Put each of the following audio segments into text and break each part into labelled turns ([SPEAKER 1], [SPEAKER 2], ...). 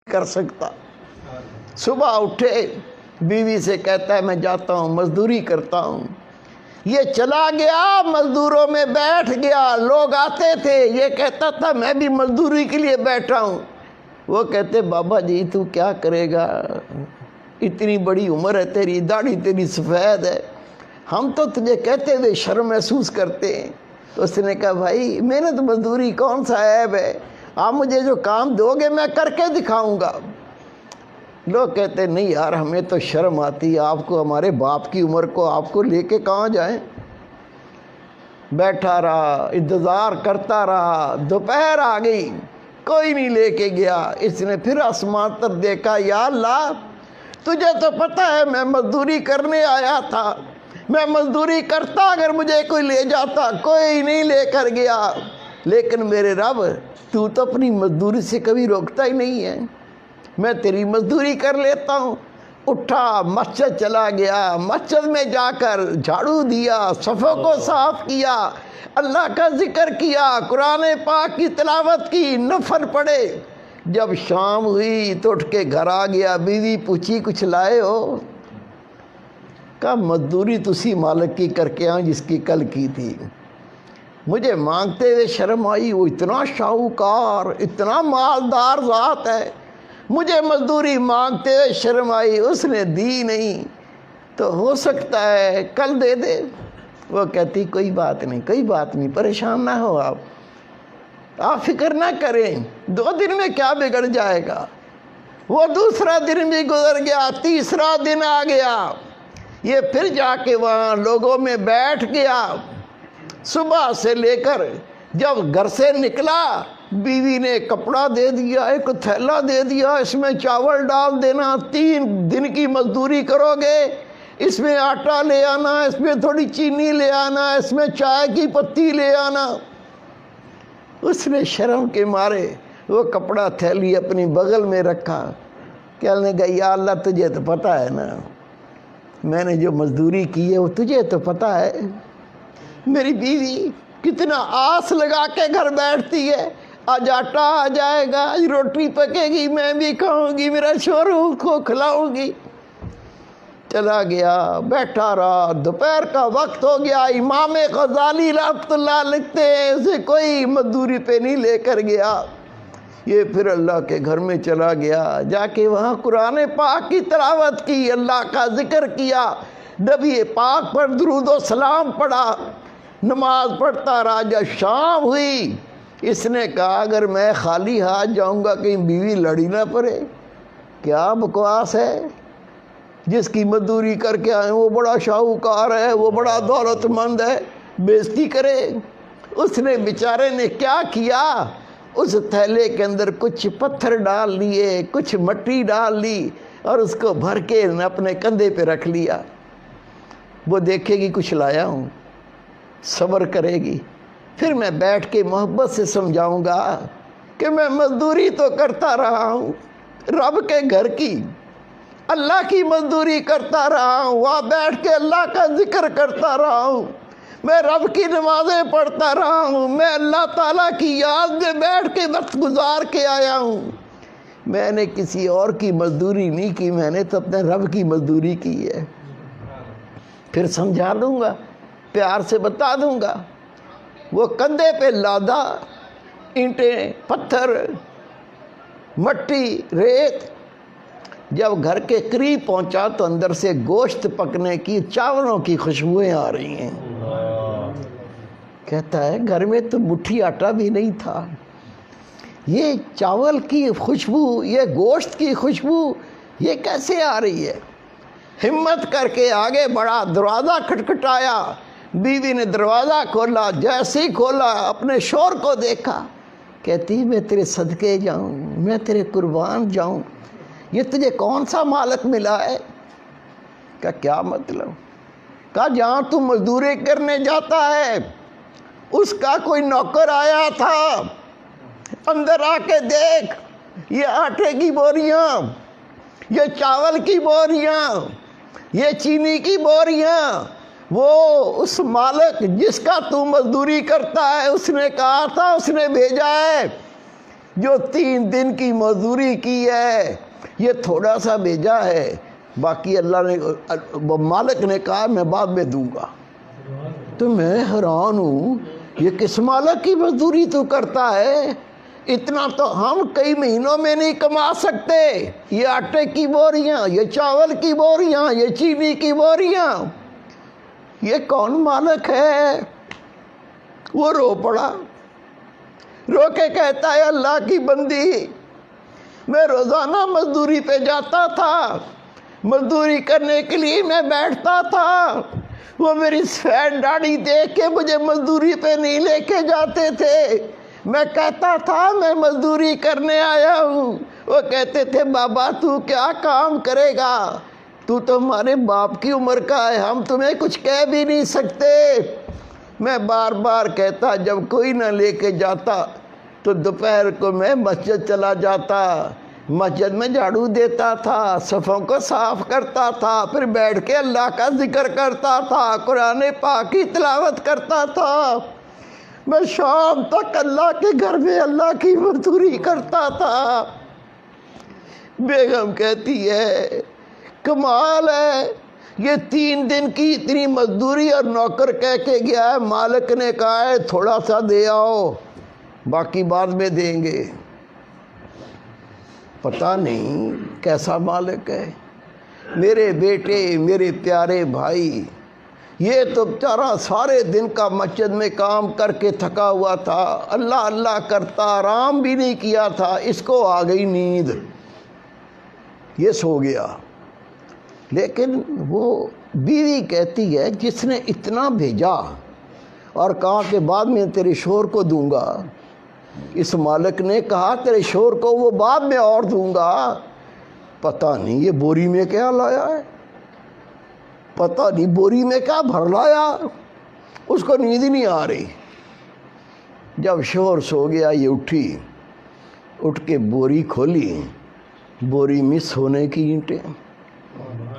[SPEAKER 1] कर सकता। सुबह उठे, बीवी से कहता है मैं जाता हूँ मजदूरी करता हूँ। ये चला गया, मजदूरों में बैठ गया। लोग आते थे, ये कहता था मैं भी मजदूरी के लिए बैठा हूँ। वो कहते बाबा जी तू क्या करेगा, इतनी बड़ी उम्र है तेरी, दाढ़ी तेरी सफ़ेद है, हम तो तुझे कहते हुए शर्म महसूस करते हैं। तो उसने कहा भाई मेहनत मजदूरी कौन सा ऐब है, आप मुझे जो काम दोगे मैं करके दिखाऊंगा। लोग कहते नहीं यार हमें तो शर्म आती है, आपको हमारे बाप की उम्र को आपको लेके कहाँ जाएं। बैठा रहा, इंतज़ार करता रहा, दोपहर आ गई, कोई नहीं लेके गया। इसने फिर आसमान तरफ देखा, या अल्लाह तुझे तो पता है मैं मजदूरी करने आया था, मैं मजदूरी करता अगर मुझे कोई ले जाता, कोई नहीं लेकर गया। लेकिन मेरे रब तू तो अपनी मजदूरी से कभी रोकता ही नहीं है, मैं तेरी मजदूरी कर लेता हूँ। उठा, मस्जिद चला गया, मस्जिद में जाकर झाड़ू दिया, सफ़ों को साफ किया, अल्लाह का जिक्र किया, कुरान पाक की तिलावत की, नफल पढ़े। जब शाम हुई तो उठ के घर आ गया। बीवी पूछी कुछ लाए हो? कहा मजदूरी तुसी मालिक की करके आऊँ जिसकी कल की थी। मुझे मांगते हुए शर्म आई, वो इतना शाहूकार, इतना मालदार ज़ात है, मुझे मजदूरी मांगते हुए शर्म आई, उसने दी नहीं। तो हो सकता है कल दे दे। वो कहती कोई बात नहीं, कोई बात नहीं, परेशान ना हो आप फिक्र ना करें, 2 दिन में क्या बिगड़ जाएगा। वो दूसरा दिन भी गुजर गया, तीसरा दिन आ गया, ये फिर जाके वहाँ लोगों में बैठ गया। सुबह से लेकर जब घर से निकला, बीवी ने कपड़ा दे दिया, एक थैला दे दिया, इसमें चावल डाल देना, 3 दिन की मजदूरी करोगे, इसमें आटा ले आना, इसमें थोड़ी चीनी ले आना, इसमें चाय की पत्ती ले आना। उसने शर्म के मारे वो कपड़ा थैली अपनी बगल में रखा। कहने लगा या अल्लाह तुझे तो पता है ना मैंने जो मजदूरी की है वो तुझे तो पता है। मेरी बीवी कितना आस लगा के घर बैठती है, आज आटा आ जाएगा, आज रोटी पकेगी, मैं भी खाऊंगी, मेरा शोरू को खिलाऊंगी। चला गया, बैठा रहा, दोपहर का वक्त हो गया। इमाम गजाली रहमतुल्लाह लिखते हैं उसे कोई मजदूरी पे नहीं लेकर गया। ये फिर अल्लाह के घर में चला गया, जाके वहाँ कुरान पाक की तिलावत की, अल्लाह का जिक्र किया, नबी पाक पर दुरूद व सलाम पढ़ा, नमाज पढ़ता रहा। जब शाम हुई, इसने कहा अगर मैं खाली हाथ जाऊंगा कहीं बीवी लड़ी ना पड़े। क्या बकवास है, जिसकी मजदूरी करके आए वो बड़ा शाहूकार है, वो बड़ा दौलतमंद है, बेइज्जती करे। उसने बेचारे ने क्या किया, उस थैले के अंदर कुछ पत्थर डाल लिए, कुछ मट्टी डाल ली और उसको भर के अपने कंधे पे रख लिया। वो देखेगी कुछ लाया हूँ, सब्र करेगी, फिर मैं बैठ के मोहब्बत से समझाऊंगा कि मैं मजदूरी तो करता रहा हूँ, रब के घर की, अल्लाह की मजदूरी करता रहा हूँ, वहाँ बैठ के अल्लाह का जिक्र करता रहा हूँ, मैं रब की नमाज़ें पढ़ता रहा हूँ, मैं अल्लाह ताला की याद में बैठ के वक्त गुजार के आया हूँ। मैंने किसी और की मजदूरी नहीं की, मैंने तो अपने रब की मजदूरी की है। फिर समझा दूँगा, प्यार से बता दूँगा। वो कंधे पे लादा, ईंटें, पत्थर, मट्टी, रेत। जब घर के करीब पहुंचा तो अंदर से गोश्त पकने की, चावलों की खुशबुएं आ रही हैं। कहता है घर में तो मुट्ठी आटा भी नहीं था, ये चावल की खुशबू, ये गोश्त की खुशबू ये कैसे आ रही है। हिम्मत करके आगे बढ़ा, दरवाज़ा खटखटाया, बीवी ने दरवाज़ा खोला, जैसे ही खोला अपने शोर को देखा, कहती मैं तेरे सदके जाऊं, मैं तेरे कुर्बान जाऊं, ये तुझे कौन सा मालिक मिला है। क्या मतलब। कहा जहाँ तू मजदूरी करने जाता है उसका कोई नौकर आया था, अंदर आके देख, ये आटे की बोरियां, ये चावल की बोरियां, ये चीनी की बोरियां, वो उस मालिक जिसका तू मजदूरी करता है उसने कहा था, उसने भेजा है جو 3 دن کی مزدوری کی ہے یہ تھوڑا سا بھیجا ہے، باقی اللہ نے مالک نے کہا میں بعد میں دوں گا۔ تو میں حیران ہوں، یہ کس مالک کی مزدوری تو کرتا ہے؟ اتنا تو ہم کئی مہینوں میں نہیں کما سکتے۔ یہ آٹے کی بوریاں، یہ چاول کی بوریاں، یہ چینی کی بوریاں، یہ کون مالک ہے؟ وہ رو پڑا، رو کے کہتا ہے اللہ کی بندی، میں روزانہ مزدوری پہ جاتا تھا، مزدوری کرنے کے لیے میں بیٹھتا تھا، وہ میری سفید داڑھی دیکھ کے مجھے مزدوری پہ نہیں لے کے جاتے تھے۔ میں کہتا تھا میں مزدوری کرنے آیا ہوں، وہ کہتے تھے بابا تو کیا کام کرے گا، تو ہمارے باپ کی عمر کا ہے، ہم تمہیں کچھ کہہ بھی نہیں سکتے۔ میں بار بار کہتا، جب کوئی نہ لے کے جاتا تو دوپہر کو میں مسجد چلا جاتا، مسجد میں جھاڑو دیتا تھا، صفوں کو صاف کرتا تھا، پھر بیٹھ کے اللہ کا ذکر کرتا تھا، قرآن پاک کی تلاوت کرتا تھا، میں شام تک اللہ کے گھر میں اللہ کی مزدوری کرتا تھا۔ بیگم کہتی ہے کمال ہے، یہ 3 دن کی اتنی مزدوری اور نوکر کہہ کے گیا ہے، مالک نے کہا ہے تھوڑا سا دے آؤ، باقی بعد میں دیں گے۔ پتہ نہیں کیسا مالک ہے۔ میرے بیٹے، میرے پیارے بھائی، یہ تو بیچارہ سارے دن کا مسجد میں کام کر کے تھکا ہوا تھا، اللہ اللہ کرتا، آرام بھی نہیں کیا تھا، اس کو آ گئی نیند، یہ سو گیا۔ لیکن وہ بیوی کہتی ہے جس نے اتنا بھیجا اور کہا کہ بعد میں تیرے شوہر کو دوں گا، اس مالک نے کہا تیرے شوہر کو وہ بعد میں اور دوں گا، پتہ نہیں یہ بوری میں کیا لایا ہے، پتہ نہیں بوری میں کیا بھر لایا، اس کو نیند ہی نہیں آ رہی۔ جب شوہر سو گیا یہ اٹھی، اٹھ کے بوری کھولی، بوری میں سونے کی اینٹیں،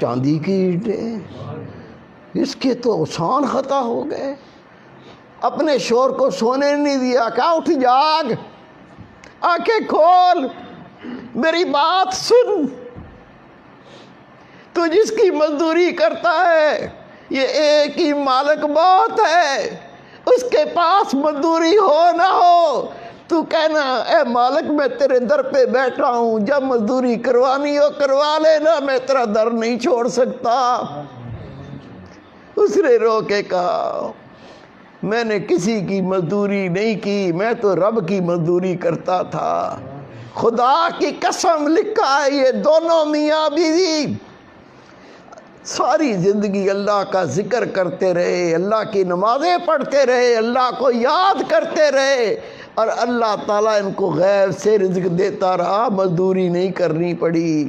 [SPEAKER 1] چاندی کی اینٹیں، اس کے تو آسان خطا ہو گئے۔ اپنے شوہر کو سونے نہیں دیا، کہا اٹھ جاگ، آنکھیں کھول، میری بات سن، تو جس کی مزدوری کرتا ہے یہ ایک ہی مالک بہت ہے، اس کے پاس مزدوری ہو نہ ہو تو کہنا اے مالک میں تیرے در پہ بیٹھا ہوں، جب مزدوری کروانی ہو کروا لینا، میں تیرا در نہیں چھوڑ سکتا۔ اس نے رو کے کہا میں نے کسی کی مزدوری نہیں کی، میں تو رب کی مزدوری کرتا تھا، خدا کی قسم لکھا ہے یہ دونوں میاں بیوی ساری زندگی اللہ کا ذکر کرتے رہے، اللہ کی نمازیں پڑھتے رہے، اللہ کو یاد کرتے رہے، اور اللہ تعالیٰ ان کو غیب سے رزق دیتا رہا، مزدوری نہیں کرنی پڑی۔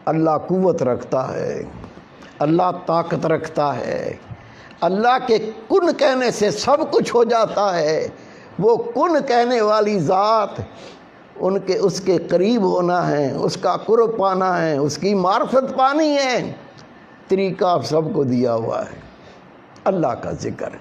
[SPEAKER 1] اللہ قوت رکھتا ہے، اللہ طاقت رکھتا ہے، اللہ کے کن کہنے سے سب کچھ ہو جاتا ہے۔ وہ کن کہنے والی ذات، اس کے قریب ہونا ہے، اس کا قرب پانا ہے، اس کی معرفت پانی ہے، طریقہ سب کو دیا ہوا ہے، اللہ کا ذکر۔